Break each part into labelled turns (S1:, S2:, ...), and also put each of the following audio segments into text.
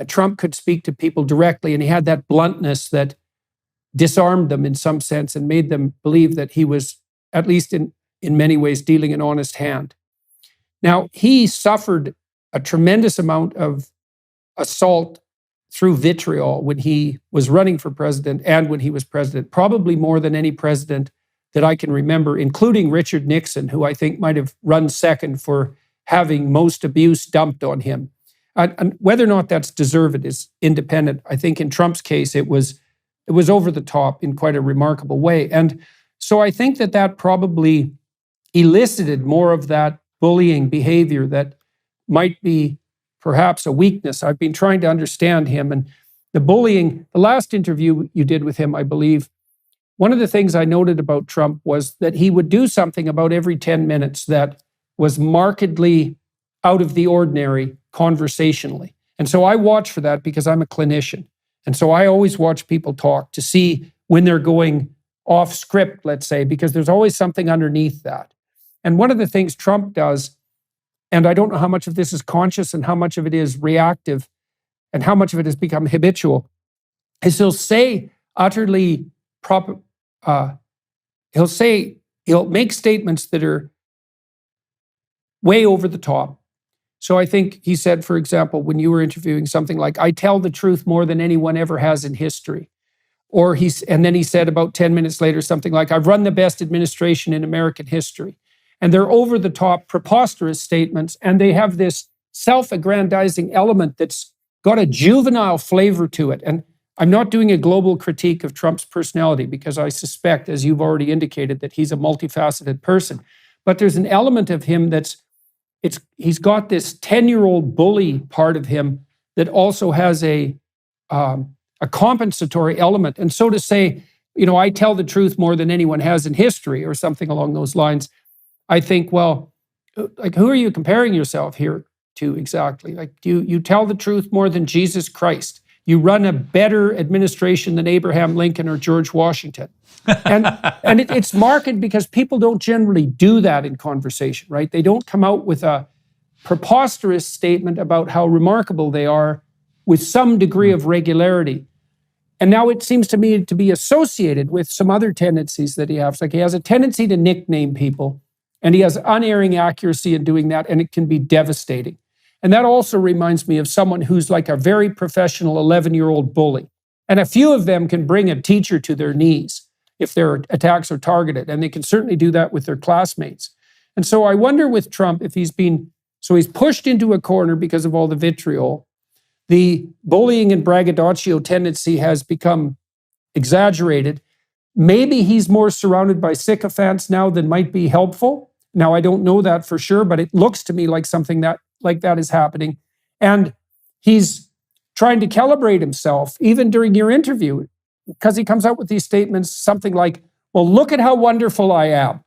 S1: Trump could speak to people directly, and he had that bluntness that disarmed them in some sense and made them believe that he was, at least in many ways, dealing an honest hand. Now, he suffered a tremendous amount of assault through vitriol when he was running for president and when he was president, probably more than any president that I can remember, including Richard Nixon, who I think might have run second for having most abuse dumped on him. And whether or not that's deserved is independent. I think in Trump's case, it was over the top in quite a remarkable way. And so I think that probably elicited more of that bullying behavior that might be perhaps a weakness. I've been trying to understand him. And the bullying, the last interview you did with him, I believe, one of the things I noted about Trump was that he would do something about every 10 minutes that was markedly out of the ordinary conversationally. And so I watch for that because I'm a clinician. And so I always watch people talk to see when they're going off script, let's say, because there's always something underneath that. And one of the things Trump does, and I don't know how much of this is conscious and how much of it is reactive and how much of it has become habitual, is he'll say utterly proper, he'll make statements that are way over the top. So I think he said, for example, when you were interviewing, something like, "I tell the truth more than anyone ever has in history." And then he said about 10 minutes later, something like, "I've run the best administration in American history." And they're over the top, preposterous statements, and they have this self-aggrandizing element that's got a juvenile flavor to it. And I'm not doing a global critique of Trump's personality because I suspect, as you've already indicated, that he's a multifaceted person. But there's an element of him he's got this 10-year-old bully part of him that also has a compensatory element. And so to say, I tell the truth more than anyone has in history or something along those lines, I think, well, like, who are you comparing yourself here to exactly? Like, you tell the truth more than Jesus Christ. You run a better administration than Abraham Lincoln or George Washington. And it's marked because people don't generally do that in conversation, right? They don't come out with a preposterous statement about how remarkable they are with some degree of regularity. And now it seems to me to be associated with some other tendencies that he has. Like, he has a tendency to nickname people, and he has unerring accuracy in doing that, and it can be devastating. And that also reminds me of someone who's like a very professional 11-year-old bully. And a few of them can bring a teacher to their knees if their attacks are targeted. And they can certainly do that with their classmates. And so I wonder with Trump if he's pushed into a corner because of all the vitriol. The bullying and braggadocio tendency has become exaggerated. Maybe he's more surrounded by sycophants now than might be helpful. Now, I don't know that for sure, but it looks to me like something like that is happening. And he's trying to calibrate himself, even during your interview, because he comes out with these statements, something like, "Well, look at how wonderful I am."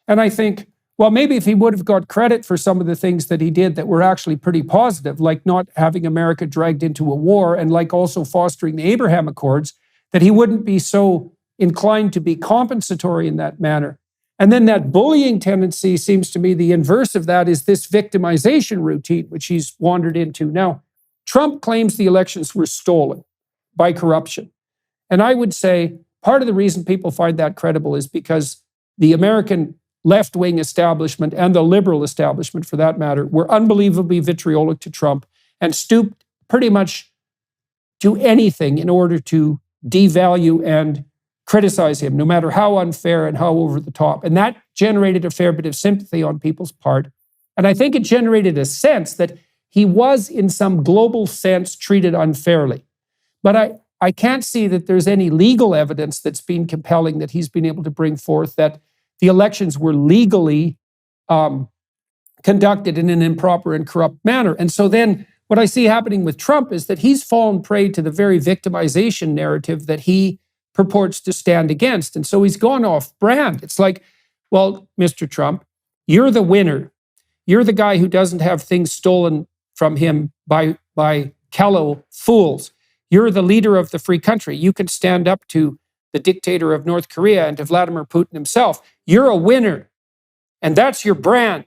S1: And I think, well, maybe if he would have got credit for some of the things that he did that were actually pretty positive, like not having America dragged into a war and like also fostering the Abraham Accords, that he wouldn't be so inclined to be compensatory in that manner. And then that bullying tendency seems to me the inverse of that is this victimization routine, which he's wandered into. Now, Trump claims the elections were stolen by corruption. And I would say part of the reason people find that credible is because the American left-wing establishment and the liberal establishment, for that matter, were unbelievably vitriolic to Trump and stooped pretty much to anything in order to devalue and criticize him, no matter how unfair and how over the top. And that generated a fair bit of sympathy on people's part. And I think it generated a sense that he was, in some global sense, treated unfairly. But I can't see that there's any legal evidence that's been compelling that he's been able to bring forth that the elections were legally conducted in an improper and corrupt manner. And so then what I see happening with Trump is that he's fallen prey to the very victimization narrative that he purports to stand against. And so he's gone off brand. It's like, well, Mr. Trump, you're the winner. You're the guy who doesn't have things stolen from him by callow fools. You're the leader of the free country. You can stand up to the dictator of North Korea and to Vladimir Putin himself. You're a winner. And that's your brand.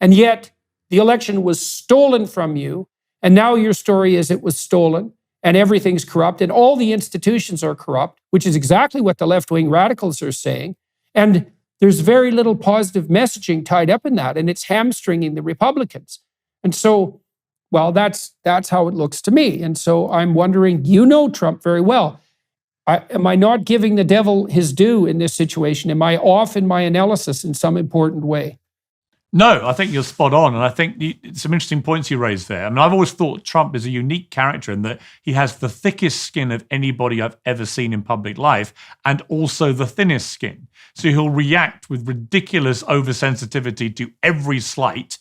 S1: And yet the election was stolen from you. And now your story is it was stolen and everything's corrupt and all the institutions are corrupt, which is exactly what the left-wing radicals are saying. And there's very little positive messaging tied up in that, and it's hamstringing the Republicans. And so, well, that's how it looks to me. And so I'm wondering, you know Trump very well. Am I not giving the devil his due in this situation? Am I off in my analysis in some important way?
S2: No, I think you're spot on. And I think some interesting points you raised there. I mean, I've always thought Trump is a unique character in that he has the thickest skin of anybody I've ever seen in public life and also the thinnest skin. So he'll react with ridiculous oversensitivity to every slight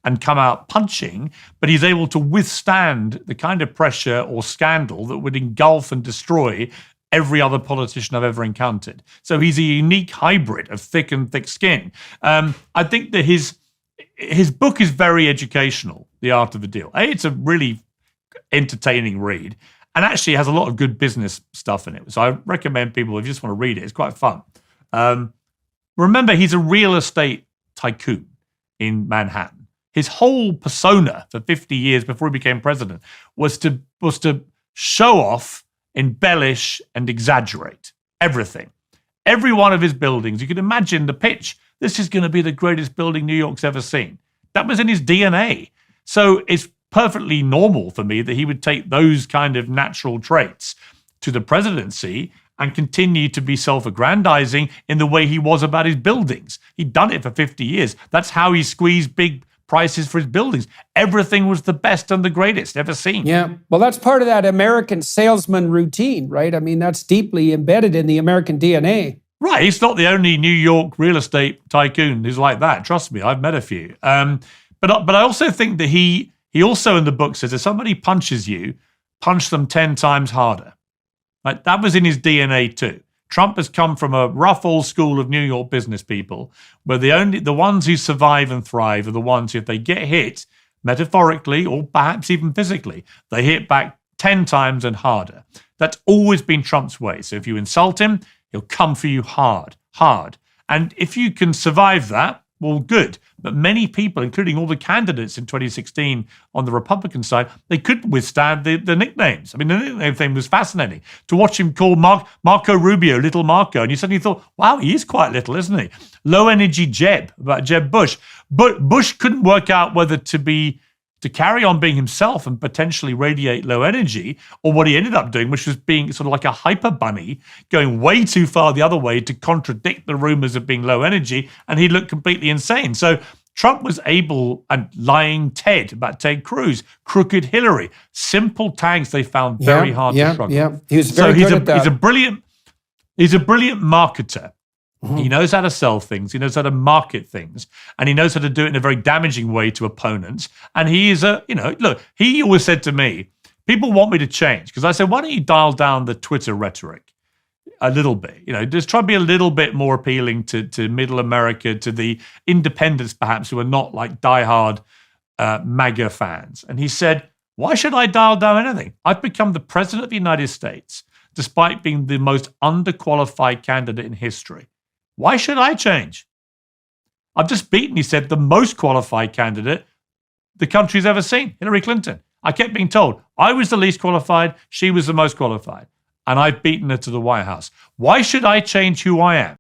S2: and come out punching, but he's able to withstand the kind of pressure or scandal that would engulf and destroy every other politician I've ever encountered. So he's a unique hybrid of thick and thick skin. I think that his book is very educational, The Art of the Deal. It's a really entertaining read and actually has a lot of good business stuff in it. So I recommend people, if you just want to read it, it's quite fun. Remember, he's a real estate tycoon in Manhattan. His whole persona for 50 years before he became president was to show off, embellish, and exaggerate everything. Every one of his buildings, you can imagine the pitch. This is going to be the greatest building New York's ever seen. That was in his DNA. So it's perfectly normal for me that he would take those kind of natural traits to the presidency and continue to be self-aggrandizing in the way he was about his buildings. He'd done it for 50 years. That's how he squeezed big prices for his buildings. Everything was the best and the greatest ever seen.
S1: Yeah. Well, that's part of that American salesman routine, right? I mean, that's deeply embedded in the American DNA.
S2: Right. He's not the only New York real estate tycoon who's like that. Trust me, I've met a few. But I also think that he also in the book says if somebody punches you, punch them 10 times harder. Like that was in his DNA too. Trump has come from a rough old school of New York business people where the ones who survive and thrive are the ones who, if they get hit, metaphorically or perhaps even physically, they hit back 10 times and harder. That's always been Trump's way. So if you insult him, he'll come for you hard. And if you can survive that, well, good. But many people, including all the candidates in 2016 on the Republican side, they couldn't withstand the nicknames. I mean, the nickname thing was fascinating. To watch him call Marco Rubio Little Marco, and you suddenly thought, wow, he is quite little, isn't he? Low energy Jeb, about Jeb Bush. But Bush couldn't work out whether to carry on being himself and potentially radiate low energy, or what he ended up doing, which was being sort of like a hyper bunny, going way too far the other way to contradict the rumors of being low energy, and he looked completely insane. So Trump was able, and lying Ted about Ted Cruz, crooked Hillary, simple tags they found very hard to struggle.
S1: Yeah, he was very good at that.
S2: He's a brilliant marketer. Mm-hmm. He knows how to sell things. He knows how to market things, and he knows how to do it in a very damaging way to opponents. And he is look, he always said to me, people want me to change, because I said, why don't you dial down the Twitter rhetoric a little bit? Just try to be a little bit more appealing to middle America, to the independents perhaps who are not like diehard MAGA fans. And he said, why should I dial down anything? I've become the president of the United States, despite being the most underqualified candidate in history. Why should I change? I've just beaten, he said, the most qualified candidate the country's ever seen, Hillary Clinton. I kept being told I was the least qualified, she was the most qualified, and I've beaten her to the White House. Why should I change who I am?